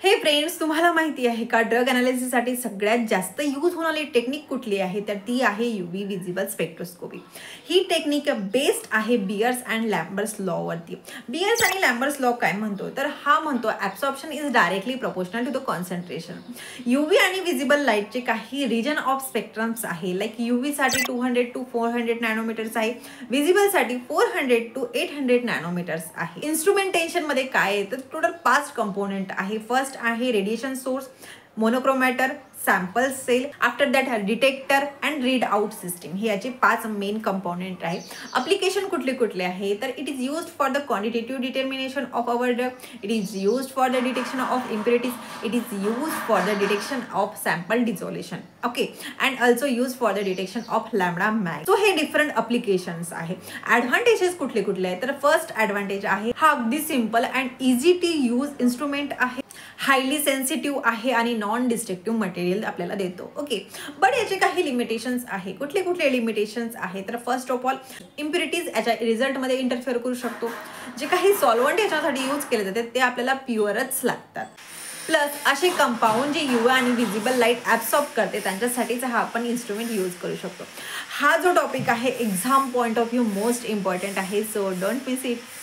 हे फ्रेंड्स, तुम्हाला माहिती आहे का ड्रग अनालिसिससाठी सगळ्यात जास्त यूज होणारी टेक्निक कुठली आहे? तर ती आहे यूव्ही विजिबल स्पेक्ट्रोस्कोपी. ही टेक्निक बेस्ड आहे बियर्स अँड लॅम्बर्ट्स लॉ वरती. बियर्स आणि लॅम्बर्ट्स लॉ काय म्हणतो? तर हा म्हणतो absorption is directly proportional to the concentration. UV आणि विजिबल लाईटचे काही रिजन ऑफ स्पेक्ट्रम्स आहे. लाईक यूव्हीसाठी 200 to 400 नॅनोमीटर्स आहे, विजिबलसाठी 400 to 800 नॅनोमीटर्स आहे. इन्स्ट्रुमेंटेशनमध्ये काय आहे? तर टोटल 5 कंपोनेंट आहे. फर्स्ट आहे radiation source, monochromator, sample cell, after that detector and read out system. हे याचे 5 मेन कंपोनेंट आहे. अप्लिकेशन कुठले कुठले आहे? तर it is used for the quantitative determination of our drug, it is used for the detection of impurities, it is used for the detection of sample dissolution, okay, and also use for the detection of lambda max. So हे different applications आहे. Advantages कुठले कुठले आहेत? तर first advantage आहे हा अगदी simple and easy to use instrument आहे, हायली सेन्सिटिव्ह आहे आणि नॉन डिस्ट्रक्टिव्ह मटेरियल आपल्याला देतो, ओके. बट याचे काही लिमिटेशन्स आहे. कुठले कुठले लिमिटेशन्स आहे? तर फर्स्ट ऑफ ऑल इम्प्युरिटीज याच्या रिझल्टमध्ये इंटरफेअर करू शकतो. जे काही सॉल्वंट याच्यासाठी यूज केले जाते ते आपल्याला प्युअरच लागतात. प्लस असे कंपाऊंड जे यूव्ही आणि विजिबल लाईट ॲब्सॉर्ब करते त्यांच्यासाठीच हा आपण इन्स्ट्रुमेंट यूज करू शकतो. हा जो टॉपिक आहे exam point of view most important आहे. So don't miss it.